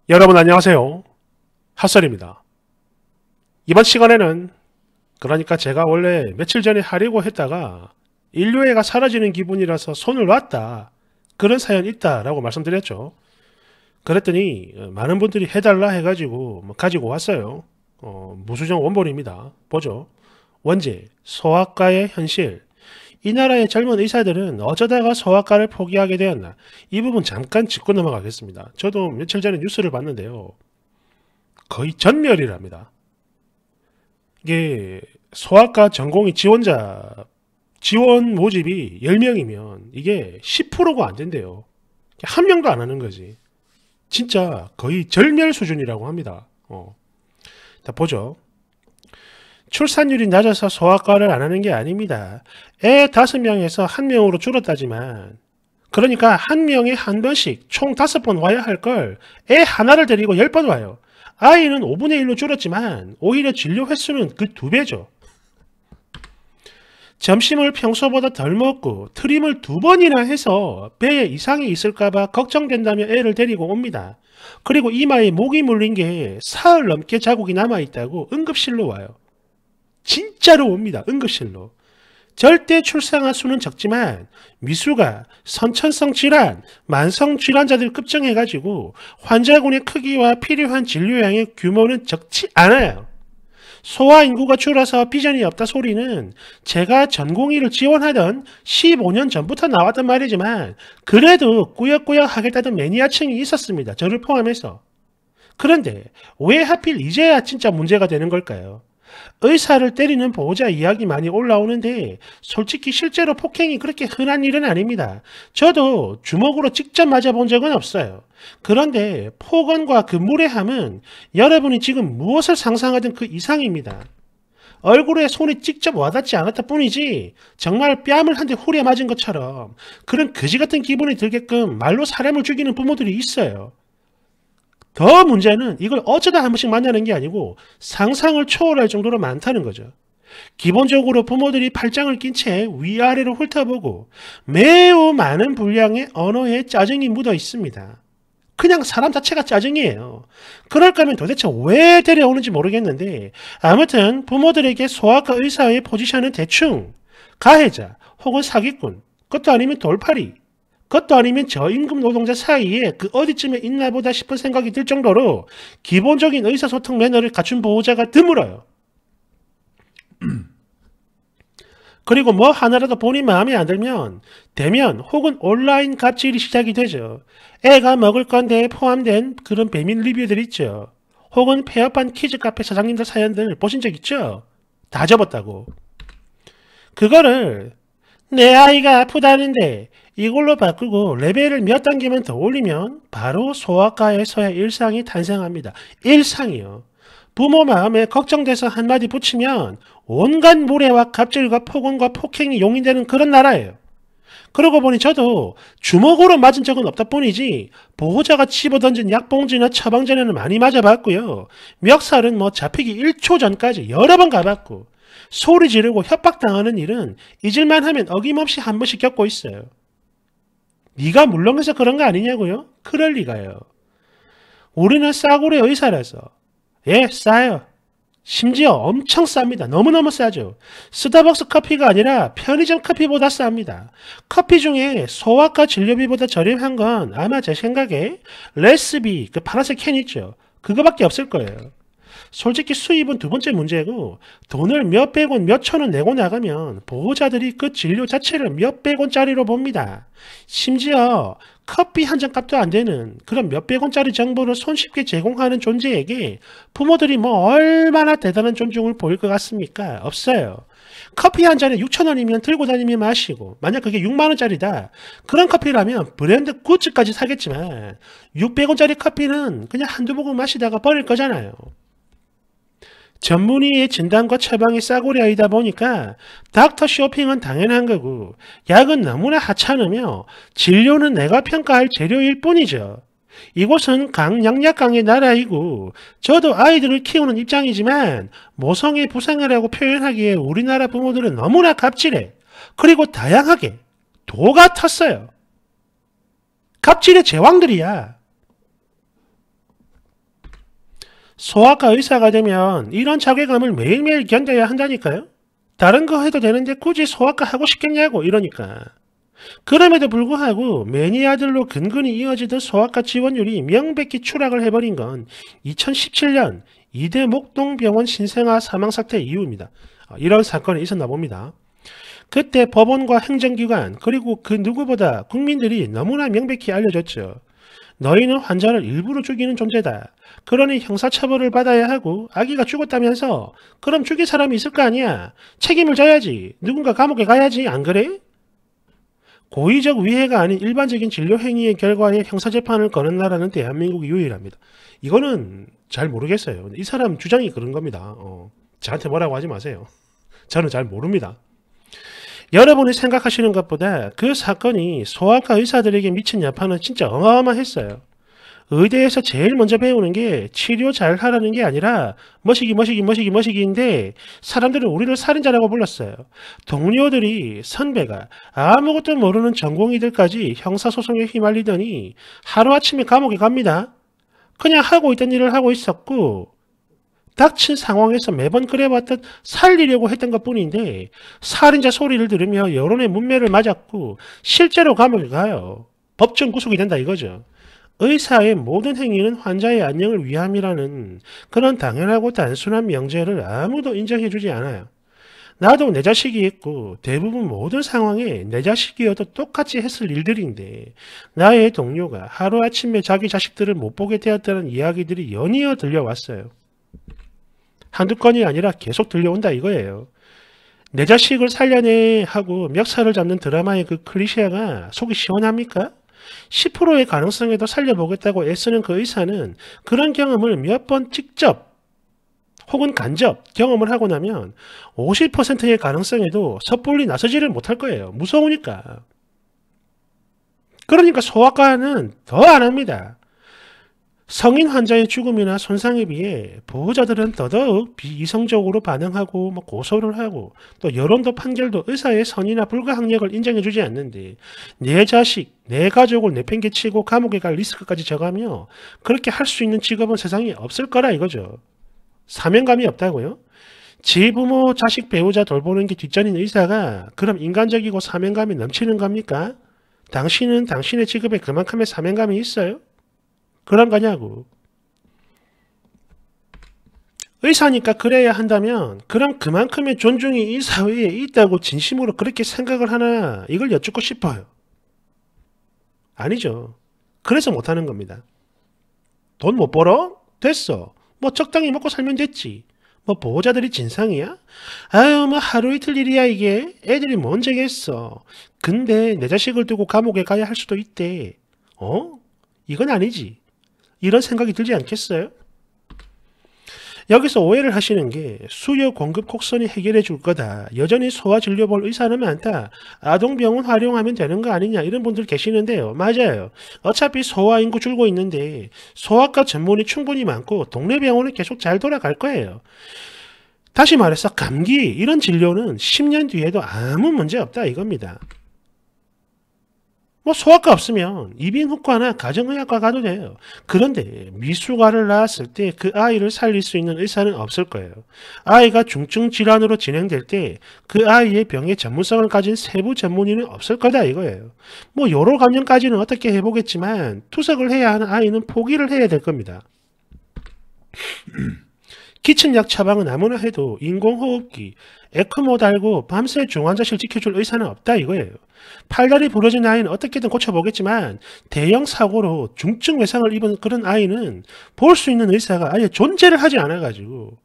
여러분 안녕하세요. 핫설입니다. 이번 시간에는 그러니까 제가 원래 며칠 전에 하려고 했다가 인류애가 사라지는 기분이라서 손을 놨다. 그런 사연 있다라고 말씀드렸죠. 그랬더니 많은 분들이 해달라 해가지고 가지고 왔어요. 무수정 원본입니다. 보죠. 원제, 소아과의 현실. 이 나라의 젊은 의사들은 어쩌다가 소아과를 포기하게 되었나. 이 부분 잠깐 짚고 넘어가겠습니다. 저도 며칠 전에 뉴스를 봤는데요. 거의 전멸이랍니다. 이게 소아과 전공의 지원 모집이 10명이면 이게 10%가 안 된대요. 한 명도 안 하는 거지. 진짜 거의 절멸 수준이라고 합니다. 자, 보죠. 출산율이 낮아서 소아과를 안 하는 게 아닙니다. 애 5명에서 1명으로 줄었다지만 그러니까 한 명에 한 번씩 총 5번 와야 할 걸 애 하나를 데리고 10번 와요. 아이는 5분의 1로 줄었지만 오히려 진료 횟수는 그 2배죠. 점심을 평소보다 덜 먹고 트림을 2번이나 해서 배에 이상이 있을까봐 걱정된다며 애를 데리고 옵니다. 그리고 이마에 목이 물린 게 사흘 넘게 자국이 남아있다고 응급실로 와요. 진짜로 옵니다. 응급실로. 절대 출산아 수는 적지만 미수가, 선천성 질환, 만성 질환자들 급증해가지고 환자군의 크기와 필요한 진료량의 규모는 적지 않아요. 소아 인구가 줄어서 비전이 없다 소리는 제가 전공의를 지원하던 15년 전부터 나왔던 말이지만 그래도 꾸역꾸역 하겠다던 매니아층이 있었습니다. 저를 포함해서. 그런데 왜 하필 이제야 진짜 문제가 되는 걸까요? 의사를 때리는 보호자 이야기 많이 올라오는데 솔직히 실제로 폭행이 그렇게 흔한 일은 아닙니다. 저도 주먹으로 직접 맞아본 적은 없어요. 그런데 폭언과 그 무례함은 여러분이 지금 무엇을 상상하든 그 이상입니다. 얼굴에 손이 직접 와닿지 않았다 뿐이지 정말 뺨을 한 대 후려 맞은 것처럼 그런 거지같은 기분이 들게끔 말로 사람을 죽이는 부모들이 있어요. 더 문제는 이걸 어쩌다 한 번씩 만나는 게 아니고 상상을 초월할 정도로 많다는 거죠. 기본적으로 부모들이 팔짱을 낀 채 위아래로 훑어보고 매우 많은 분량의 언어에 짜증이 묻어 있습니다. 그냥 사람 자체가 짜증이에요. 그럴 거면 도대체 왜 데려오는지 모르겠는데 아무튼 부모들에게 소아과 의사의 포지션은 대충 가해자 혹은 사기꾼, 그것도 아니면 돌팔이, 그것도 아니면 저임금 노동자 사이에 그 어디쯤에 있나 보다 싶은 생각이 들 정도로 기본적인 의사소통 매너를 갖춘 보호자가 드물어요. 그리고 뭐 하나라도 본인 마음에 안 들면 대면 혹은 온라인 갑질이 시작이 되죠. 애가 먹을 건데 포함된 그런 배민 리뷰들 있죠. 혹은 폐업한 키즈 카페 사장님들 사연들 보신 적 있죠? 다 접었다고. 그거를 내 아이가 아프다는데 이걸로 바꾸고 레벨을 몇 단계만 더 올리면 바로 소아과에서의 일상이 탄생합니다. 일상이요. 부모 마음에 걱정돼서 한마디 붙이면 온갖 무례와 갑질과 폭언과 폭행이 용인되는 그런 나라예요. 그러고 보니 저도 주먹으로 맞은 적은 없다 뿐이지 보호자가 집어던진 약봉지나 처방전에는 많이 맞아봤고요. 멱살은 뭐 잡히기 1초 전까지 여러 번 가봤고 소리 지르고 협박당하는 일은 잊을만 하면 어김없이 한 번씩 겪고 있어요. 네가 물렁해서 그런 거 아니냐고요? 그럴 리가요. 우리는 싸구려 의사라서 예, 싸요. 심지어 엄청 쌉니다. 너무너무 싸죠. 스타벅스 커피가 아니라 편의점 커피보다 쌉니다. 커피 중에 소아과 진료비보다 저렴한 건 아마 제 생각에 레스비, 그 파란색 캔 있죠. 그거밖에 없을 거예요. 솔직히 수입은 두 번째 문제고 돈을 몇백 원, 몇천 원 내고 나가면 보호자들이 그 진료 자체를 몇백 원짜리로 봅니다. 심지어 커피 한 잔 값도 안 되는 그런 몇백 원짜리 정보를 손쉽게 제공하는 존재에게 부모들이 뭐 얼마나 대단한 존중을 보일 것 같습니까? 없어요. 커피 한 잔에 6천 원이면 들고 다니며 마시고 만약 그게 6만 원짜리다. 그런 커피라면 브랜드 굿즈까지 사겠지만 600원짜리 커피는 그냥 한두 모금 마시다가 버릴 거잖아요. 전문의의 진단과 처방이 싸구려이다 보니까 닥터 쇼핑은 당연한 거고 약은 너무나 하찮으며 진료는 내가 평가할 재료일 뿐이죠. 이곳은 강약약강의 나라이고 저도 아이들을 키우는 입장이지만 모성애 부상이라고 표현하기에 우리나라 부모들은 너무나 갑질해. 그리고 다양하게 도가 텄어요. 갑질의 제왕들이야. 소아과 의사가 되면 이런 자괴감을 매일매일 견뎌야 한다니까요. 다른 거 해도 되는데 굳이 소아과 하고 싶겠냐고 이러니까. 그럼에도 불구하고 매니아들로 근근히 이어지던 소아과 지원율이 명백히 추락을 해버린 건 2017년 이대 목동병원 신생아 사망사태 이후입니다. 이런 사건이 있었나 봅니다. 그때 법원과 행정기관 그리고 그 누구보다 국민들이 너무나 명백히 알려줬죠. 너희는 환자를 일부러 죽이는 존재다. 그러니 형사처벌을 받아야 하고 아기가 죽었다면서 그럼 죽일 사람이 있을 거 아니야. 책임을 져야지. 누군가 감옥에 가야지. 안 그래? 고의적 위해가 아닌 일반적인 진료 행위의 결과에 형사재판을 거는 나라는 대한민국이 유일합니다. 이거는 잘 모르겠어요. 이 사람 주장이 그런 겁니다. 저한테 뭐라고 하지 마세요. 저는 잘 모릅니다. 여러분이 생각하시는 것보다 그 사건이 소아과 의사들에게 미친 여파는 진짜 어마어마했어요. 의대에서 제일 먼저 배우는 게 치료 잘 하라는 게 아니라 머시기인데 사람들은 우리를 살인자라고 불렀어요. 동료들이 선배가 아무것도 모르는 전공의들까지 형사소송에 휘말리더니 하루아침에 감옥에 갑니다. 그냥 하고 있던 일을 하고 있었고 닥친 상황에서 매번 그래왔던 살리려고 했던 것뿐인데 살인자 소리를 들으며 여론의 문매를 맞았고 실제로 감옥에 가요. 법정 구속이 된다 이거죠. 의사의 모든 행위는 환자의 안녕을 위함이라는 그런 당연하고 단순한 명제를 아무도 인정해주지 않아요. 나도 내 자식이 있고 대부분 모든 상황에 내 자식이어도 똑같이 했을 일들인데 나의 동료가 하루아침에 자기 자식들을 못 보게 되었다는 이야기들이 연이어 들려왔어요. 한두 건이 아니라 계속 들려온다 이거예요. 내 자식을 살려내 하고 멱살을 잡는 드라마의 그 클리셰가 속이 시원합니까? 10%의 가능성에도 살려보겠다고 애쓰는 그 의사는 그런 경험을 몇 번 직접 혹은 간접 경험을 하고 나면 50%의 가능성에도 섣불리 나서지를 못할 거예요. 무서우니까. 그러니까 소아과는 더 안 합니다. 성인 환자의 죽음이나 손상에 비해 보호자들은 더더욱 비이성적으로 반응하고 고소를 하고 또 여론도 판결도 의사의 선의나 불가항력을 인정해주지 않는데 내 자식, 내 가족을 내팽개치고 감옥에 갈 리스크까지 져가며 그렇게 할 수 있는 직업은 세상에 없을 거라 이거죠. 사명감이 없다고요? 지 부모, 자식, 배우자 돌보는 게 뒷전인 의사가 그럼 인간적이고 사명감이 넘치는 겁니까? 당신은 당신의 직업에 그만큼의 사명감이 있어요? 그런 거냐고. 의사니까 그래야 한다면 그럼 그만큼의 존중이 이 사회에 있다고 진심으로 그렇게 생각을 하나 이걸 여쭙고 싶어요. 아니죠. 그래서 못하는 겁니다. 돈 못 벌어? 됐어. 적당히 먹고 살면 됐지. 보호자들이 진상이야? 아유 하루 이틀 일이야 이게. 애들이 뭔 죄겠어. 근데 내 자식을 두고 감옥에 가야 할 수도 있대. 이건 아니지. 이런 생각이 들지 않겠어요? 여기서 오해를 하시는 게 수요 공급 곡선이 해결해 줄 거다. 여전히 소아 진료 볼 의사는 많다. 아동병원 활용하면 되는 거 아니냐 이런 분들 계시는데요. 맞아요. 어차피 소아 인구 줄고 있는데 소아과 전문이 충분히 많고 동네 병원은 계속 잘 돌아갈 거예요. 다시 말해서 감기 이런 진료는 10년 뒤에도 아무 문제 없다 이겁니다. 소아과 없으면 이비인후과나 가정의학과 가도 돼요. 그런데 미숙아를 낳았을 때 그 아이를 살릴 수 있는 의사는 없을 거예요. 아이가 중증 질환으로 진행될 때 그 아이의 병의 전문성을 가진 세부 전문의는 없을 거다 이거예요. 요로 감염까지는 어떻게 해보겠지만 투석을 해야 하는 아이는 포기를 해야 될 겁니다. 기침약 처방은 아무나 해도 인공호흡기, 에크모 달고 밤새 중환자실 지켜줄 의사는 없다 이거예요. 팔다리 부러진 아이는 어떻게든 고쳐보겠지만 대형 사고로 중증 외상을 입은 그런 아이는 볼 수 있는 의사가 아예 존재를 하지 않아가지고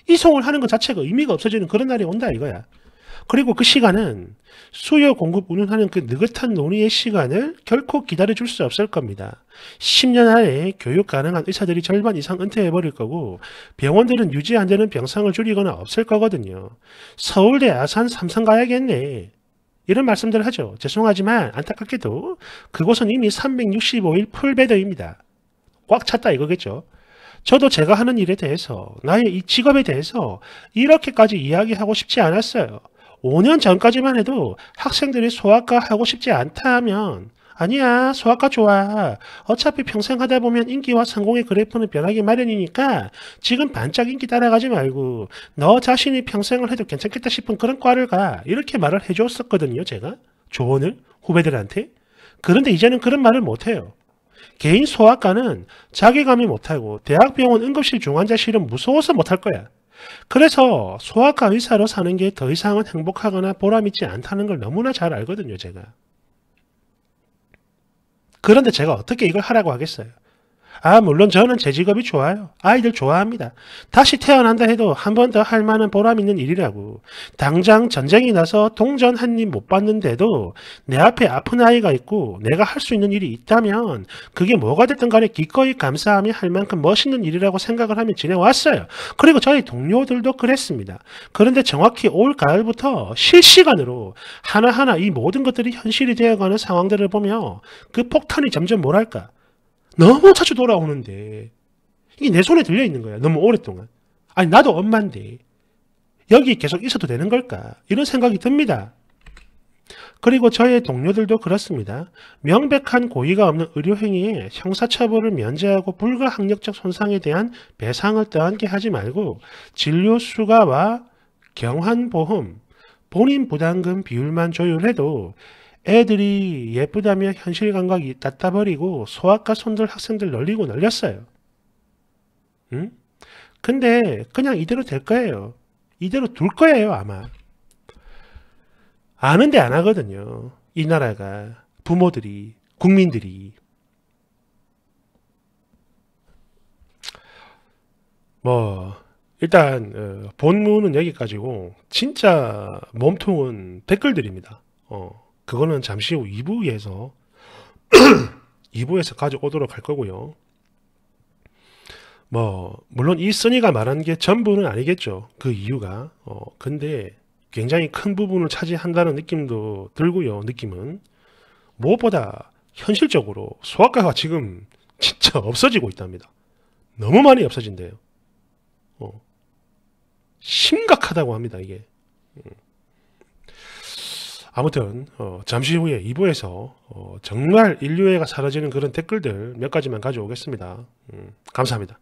이송을 하는 것 자체가 의미가 없어지는 그런 날이 온다 이거야. 그리고 그 시간은 수요 공급 운운하는 그 느긋한 논의의 시간을 결코 기다려줄 수 없을 겁니다. 10년 안에 교육 가능한 의사들이 절반 이상 은퇴해버릴 거고 병원들은 유지 안 되는 병상을 줄이거나 없을 거거든요. 서울대, 아산, 삼성 가야겠네. 이런 말씀들을 하죠. 죄송하지만 안타깝게도 그곳은 이미 365일 풀베더입니다. 꽉 찼다 이거겠죠. 저도 제가 하는 일에 대해서 나의 이 직업에 대해서 이렇게까지 이야기하고 싶지 않았어요. 5년 전까지만 해도 학생들이 소아과 하고 싶지 않다 하면 아니야, 소아과 좋아. 어차피 평생 하다 보면 인기와 성공의 그래프는 변하기 마련이니까 지금 반짝 인기 따라가지 말고 너 자신이 평생을 해도 괜찮겠다 싶은 그런 과를 가. 이렇게 말을 해줬었거든요, 제가. 조언을 후배들한테. 그런데 이제는 그런 말을 못해요. 개인 소아과는 자기감이 못하고 대학병원 응급실 중환자실은 무서워서 못할 거야. 그래서 소아과 의사로 사는 게 더 이상은 행복하거나 보람있지 않다는 걸 너무나 잘 알거든요, 제가. 그런데 제가 어떻게 이걸 하라고 하겠어요? 물론 저는 제 직업이 좋아요. 아이들 좋아합니다. 다시 태어난다 해도 한 번 더 할 만한 보람 있는 일이라고. 당장 전쟁이 나서 동전 한 입 못 받는데도 내 앞에 아픈 아이가 있고 내가 할 수 있는 일이 있다면 그게 뭐가 됐든 간에 기꺼이 감사하며 할 만큼 멋있는 일이라고 생각을 하며 지내왔어요. 그리고 저희 동료들도 그랬습니다. 그런데 정확히 올 가을부터 실시간으로 하나하나 이 모든 것들이 현실이 되어가는 상황들을 보며 그 폭탄이 점점 뭐랄까 너무 자주 돌아오는데 이게 내 손에 들려 있는 거야. 너무 오랫동안. 아니 나도 엄마인데 여기 계속 있어도 되는 걸까? 이런 생각이 듭니다. 그리고 저의 동료들도 그렇습니다. 명백한 고의가 없는 의료행위에 형사처벌을 면제하고 불가항력적 손상에 대한 배상을 떠안게 하지 말고 진료 수가와 경환보험, 본인 부담금 비율만 조율해도 애들이 예쁘다며 현실 감각이 닫아버리고 소아과 손들 학생들 널리고 널렸어요. 응? 근데 그냥 이대로 될 거예요. 이대로 둘 거예요, 아마. 아는데 안 하거든요. 이 나라가, 부모들이, 국민들이. 뭐 일단 본문은 여기까지고 진짜 몸통은 댓글들입니다. 그거는 잠시 후 2부에서 2부에서 가져오도록 할 거고요. 뭐 물론 이 써니가 말한 게 전부는 아니겠죠. 그 이유가 근데 굉장히 큰 부분을 차지한다는 느낌도 들고요. 느낌은 무엇보다 현실적으로 소아과가 지금 진짜 없어지고 있답니다. 너무 많이 없어진대요. 심각하다고 합니다. 이게. 아무튼 잠시 후에 2부에서 정말 인류애가 사라지는 그런 댓글들 몇 가지만 가져오겠습니다. 감사합니다.